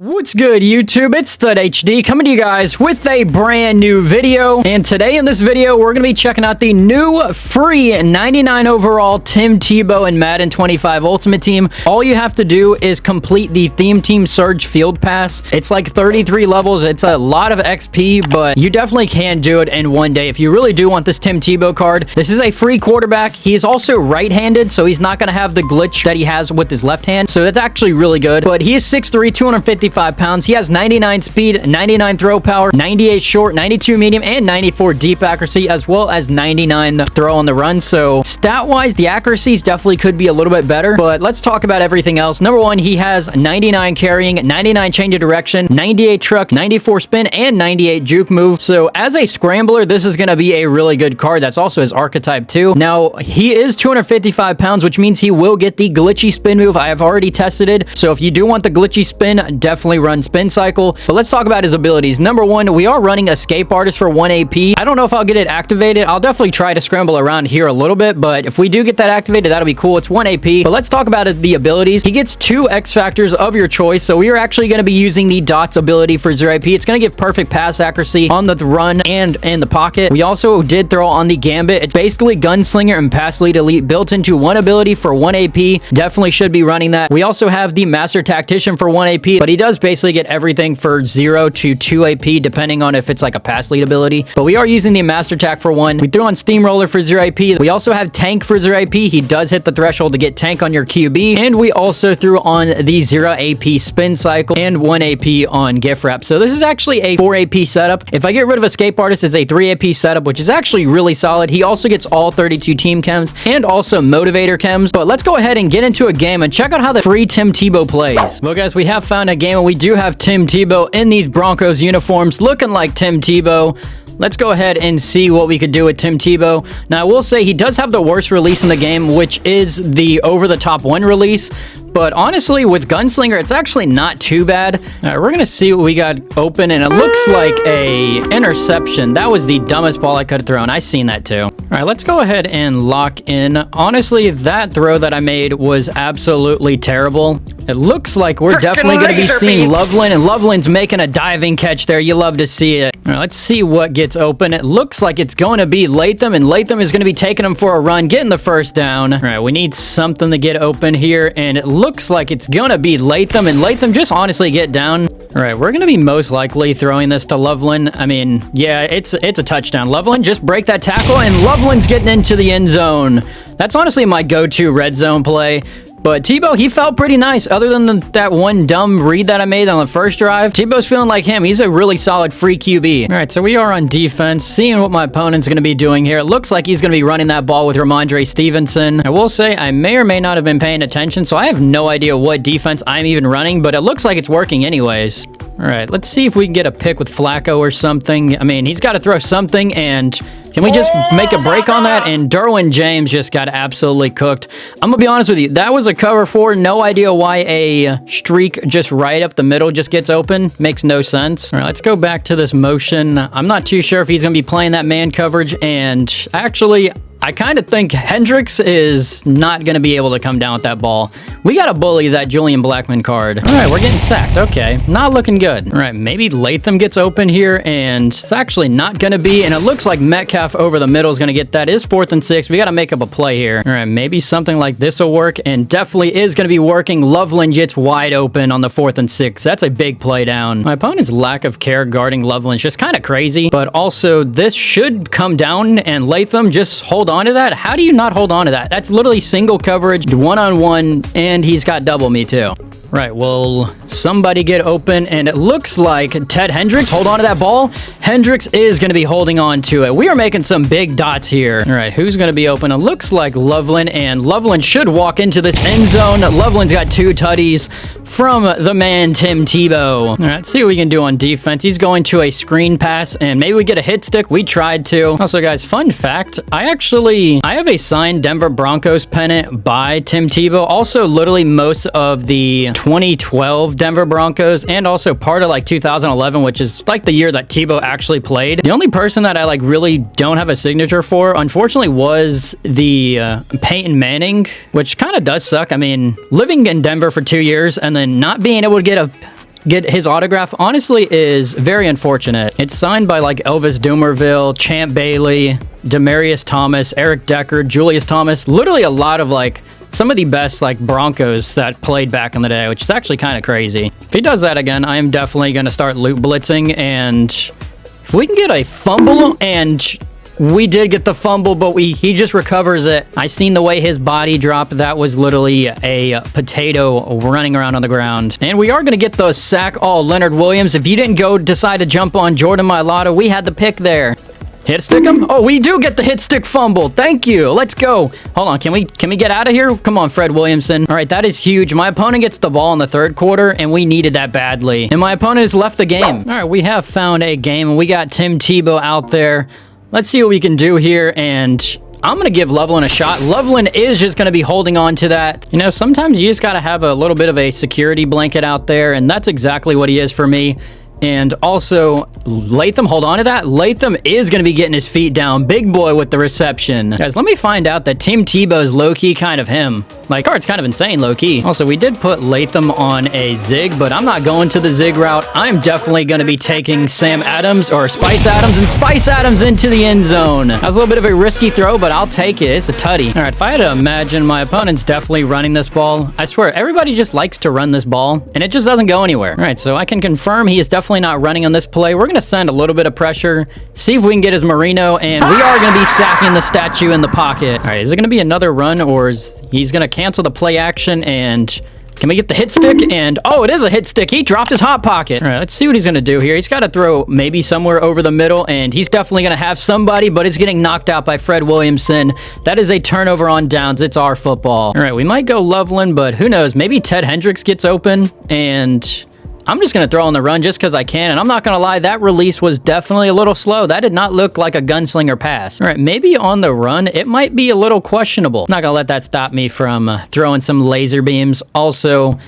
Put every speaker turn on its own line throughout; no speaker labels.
What's good, YouTube? It's Stud HD coming to you guys with a brand new video. And today in this video, we're going to be checking out the new free 99 overall Tim Tebow and Madden 25 Ultimate Team. All you have to do is complete the Theme Team Surge Field Pass. It's like 33 levels. It's a lot of XP, but you definitely can do it in one day if you really do want this Tim Tebow card. This is a free quarterback. He is also right-handed, so he's not going to have the glitch that he has with his left hand. So that's actually really good. But he is 6'3", 255 pounds. He has 99 speed, 99 throw power, 98 short, 92 medium, and 94 deep accuracy, as well as 99 throw on the run. So stat-wise, the accuracies definitely could be a little bit better, but let's talk about everything else. Number one, he has 99 carrying, 99 change of direction, 98 truck, 94 spin, and 98 juke move. So as a scrambler, this is going to be a really good card. That's also his archetype too. Now, he is 255 pounds, which means he will get the glitchy spin move. I have already tested it. So if you do want the glitchy spin, definitely run spin cycle. But let's talk about his abilities. Number one, we are running escape artist for 1 AP. I don't know if I'll get it activated. I'll definitely try to scramble around here a little bit, but if we do get that activated, that'll be cool. It's 1 AP. But let's talk about the abilities. He gets 2 X factors of your choice. So we are actually going to be using the dots ability for 0 AP. It's going to give perfect pass accuracy on the run and in the pocket. We also did throw on the Gambit. It's basically gunslinger and pass lead elite built into one ability for 1 AP. Definitely should be running that. We also have the master tactician for 1 AP, but he does basically get everything for 0 to 2 AP, depending on if it's like a pass lead ability. But we are using the master tack for 1. We threw on steamroller for 0 AP. We also have tank for 0 AP. He does hit the threshold to get tank on your QB. And we also threw on the 0 AP spin cycle and 1 AP on gift wrap. So this is actually a 4 AP setup. If I get rid of escape artist, it's a 3 AP setup, which is actually really solid. He also gets all 32 team chems and also motivator chems. But let's go ahead and get into a game and check out how the free Tim Tebow plays. Well, guys, we have found a game and we do have Tim Tebow in these Broncos uniforms looking like Tim Tebow. Let's go ahead and see what we could do with Tim Tebow. Now, I will say he does have the worst release in the game, which is the over-the-top 1 release. But honestly, with Gunslinger, it's actually not too bad. All right, we're going to see what we got open, and it looks like a interception. That was the dumbest ball I could have thrown. I seen that too. All right, let's go ahead and lock in. Honestly, that throw that I made was absolutely terrible. It looks like we're definitely going to be seeing Loveland, and Loveland's making a diving catch there. You love to see it. All right, let's see what gets open. It looks like it's going to be Latham, and Latham is going to be taking him for a run, getting the first down. All right, we need something to get open here, and it looks like it's going to be Latham, and Latham just honestly get down. All right, we're going to be most likely throwing this to Loveland. I mean, yeah, it's a touchdown. Loveland, just break that tackle, and Loveland's getting into the end zone. That's honestly my go-to red zone play. But Tebow, he felt pretty nice. Other than that one dumb read that I made on the first drive, Tebow's feeling like him. He's a really solid free QB. All right, so we are on defense, seeing what my opponent's going to be doing here. It looks like he's going to be running that ball with Ramondre Stevenson. I will say I may or may not have been paying attention, so I have no idea what defense I'm even running, but it looks like it's working anyways. All right, let's see if we can get a pick with Flacco or something. I mean, he's got to throw something, and can we just make a break on that? And Derwin James just got absolutely cooked. I'm going to be honest with you. That was a cover 4. No idea why a streak just right up the middle just gets open. Makes no sense. All right, let's go back to this motion. I'm not too sure if he's going to be playing that man coverage, and actually, I kind of think Hendricks is not going to be able to come down with that ball. We got to bully that Julian Blackmon card. All right, we're getting sacked. Okay, not looking good. All right, maybe Latham gets open here, and it's actually not going to be, and it looks like Metcalf over the middle is going to get that. It is 4th and 6. We got to make up a play here. All right, maybe something like this will work, and definitely is going to be working. Loveland gets wide open on the 4th and 6. That's a big play down. My opponent's lack of care guarding Loveland is just kind of crazy, but also this should come down, and Latham just hold on to that. How do you not hold on to that? That's literally single coverage, one-on-one, and he's got double me too. Right, well, somebody get open, and it looks like Ted Hendricks, hold on to that ball. Hendricks is going to be holding on to it. We are making some big dots here. All right, who's going to be open? It looks like Loveland, and Loveland should walk into this end zone. Loveland's got 2 tutties from the man, Tim Tebow. All right, let's see what we can do on defense. He's going to a screen pass, and maybe we get a hit stick. We tried to. Also, guys, fun fact, I have a signed Denver Broncos pennant by Tim Tebow. Also, literally most of the 2012 Denver Broncos, and also part of like 2011, which is like the year that Tebow actually played. The only person that I like really don't have a signature for, unfortunately, was the Peyton Manning, which kind of does suck. I mean, living in Denver for 2 years and then not being able to get get his autograph honestly is very unfortunate. It's signed by like Elvis Dumervil, Champ Bailey, Demarius Thomas, Eric Decker, Julius Thomas, literally a lot of like some of the best like Broncos that played back in the day, which is actually kind of crazy. If he does that again, I am definitely going to start loot blitzing, and if we can get a fumble, and we did get the fumble, but he just recovers it. I seen the way his body dropped. That was literally a potato running around on the ground. And we are going to get the sack. Oh, Leonard Williams. If you didn't decide to jump on Jordan Mailata, we had the pick there. Hit stick him? Oh, we do get the hit stick fumble. Thank you. Let's go. Hold on. Can we get out of here? Come on, Fred Williamson. All right, that is huge. My opponent gets the ball in the third quarter, and we needed that badly. And my opponent has left the game. All right, we have found a game, and we got Tim Tebow out there. Let's see what we can do here, and I'm going to give Loveland a shot. Loveland is just going to be holding on to that. You know, sometimes you just got to have a little bit of a security blanket out there, and that's exactly what he is for me. And also, Latham, hold on to that. Latham is going to be getting his feet down. Big boy with the reception. Guys, let me find out that Tim Tebow is low-key kind of him. My card's kind of insane, low-key. Also, we did put Latham on a zig, but I'm not going to the zig route. I'm definitely going to be taking Sam Adams, or Spice Adams, and Spice Adams into the end zone. That was a little bit of a risky throw, but I'll take it. It's a tutty. All right, if I had to imagine, my opponent's definitely running this ball. I swear, everybody just likes to run this ball, and it just doesn't go anywhere. All right, so I can confirm he is definitely not running on this play. We're going to send a little bit of pressure, see if we can get his Marino, and we are going to be sacking the statue in the pocket. All right, is it going to be another run, or is he's going to cancel the play action, and can we get the hit stick? And oh, it is a hit stick. He dropped his hot pocket. All right, let's see what he's going to do here. He's got to throw maybe somewhere over the middle, and he's definitely going to have somebody, but it's getting knocked out by Fred Williamson. That is a turnover on downs. It's our football. All right, we might go Loveland, but who knows? Maybe Ted Hendricks gets open, and I'm just going to throw on the run just because I can, and I'm not going to lie, that release was definitely a little slow. That did not look like a gunslinger pass. All right, maybe on the run, it might be a little questionable. I'm not going to let that stop me from throwing some laser beams. Also,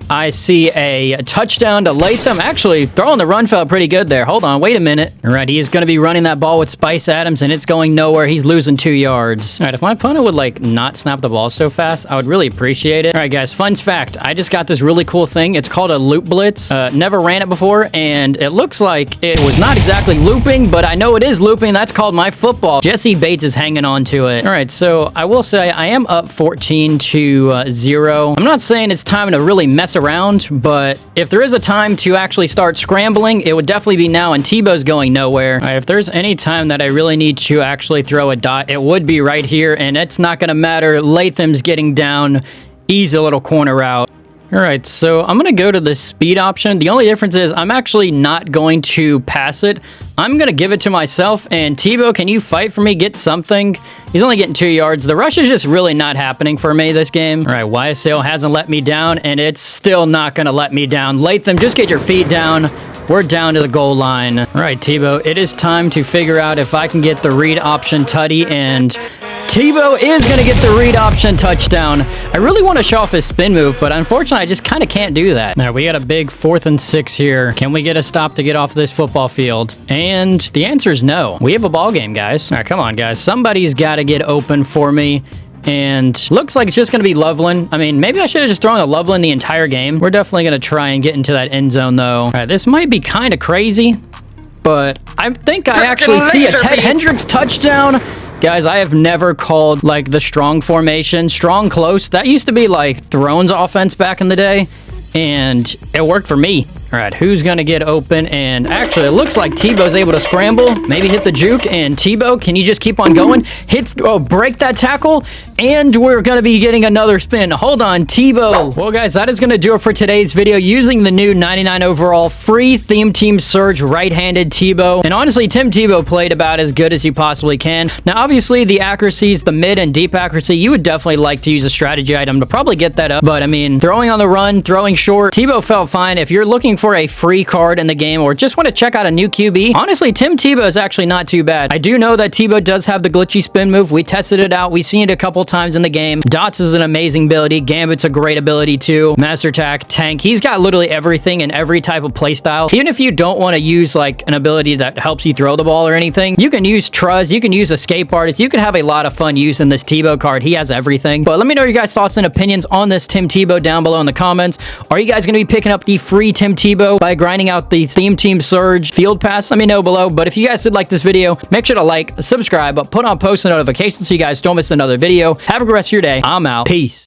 I see a touchdown to Latham. Actually, throwing the run felt pretty good there. Hold on, wait a minute. All right, he is going to be running that ball with Spice Adams, and it's going nowhere. He's losing 2 yards. All right, if my opponent would, like, not snap the ball so fast, I would really appreciate it. All right, guys, fun fact. I just got this really cool thing. It's called a loop blitz. Never ran it before, and it looks like it was not exactly looping, but I know it is looping. That's called my football. Jesse Bates is hanging on to it. All right, so I will say I am up 14-0. I'm not saying it's time to really mess around, but if there is a time to actually start scrambling, it would definitely be now, and Tebow's going nowhere. All right, if there's any time that I really need to actually throw a dot, it would be right here, and it's not going to matter. Latham's getting down. Easy little corner route. All right, so I'm going to go to the speed option. The only difference is I'm actually not going to pass it. I'm going to give it to myself, and Tebow, can you fight for me? Get something. He's only getting 2 yards. The rush is just really not happening for me this game. All right, YSL hasn't let me down, and it's still not going to let me down. Latham, just get your feet down. We're down to the goal line. All right, Tebow, it is time to figure out if I can get the read option tutty, and Tebow is going to get the read option touchdown. I really want to show off his spin move, but unfortunately, I just kind of can't do that. Now, we got a big 4th and 6 here. Can we get a stop to get off this football field? And the answer is no. We have a ball game, guys. All right, come on, guys. Somebody's got to get open for me. And looks like it's just going to be Loveland. I mean, maybe I should have just thrown a Loveland the entire game. We're definitely going to try and get into that end zone, though. All right, this might be kind of crazy, but I think I actually see a Ted Hendricks touchdown. Guys, I have never called, like, the strong formation. Strong close. That used to be, like, Thrones offense back in the day, and it worked for me. All right, who's going to get open? And actually, it looks like Tebow's able to scramble, maybe hit the juke, and Tebow, can you just keep on going? Break that tackle, and we're going to be getting another spin. Hold on, Tebow. Well, guys, that is going to do it for today's video using the new 99 overall free Theme Team Surge right-handed Tebow. And honestly, Tim Tebow played about as good as you possibly can. Now, obviously, the accuracies, the mid and deep accuracy, you would definitely like to use a strategy item to probably get that up. But, I mean, throwing on the run, throwing short, Tebow felt fine. If you're looking for a free card in the game or just want to check out a new QB, honestly, Tim Tebow is actually not too bad. I do know that Tebow does have the glitchy spin move. We tested it out. We've seen it a couple times in the game. Dots is an amazing ability. Gambit's a great ability too. Master Attack, Tank. He's got literally everything in every type of playstyle. Even if you don't want to use like an ability that helps you throw the ball or anything, you can use Truz, you can use Escape Artist, you can have a lot of fun using this Tebow card. He has everything. But let me know your guys' thoughts and opinions on this Tim Tebow down below in the comments. Are you guys going to be picking up the free Tim Tebow by grinding out the Theme Team Surge Field Pass? Let me know below. But if you guys did like this video, make sure to like, subscribe, put on post notifications so you guys don't miss another video. Have a good rest of your day. I'm out. Peace.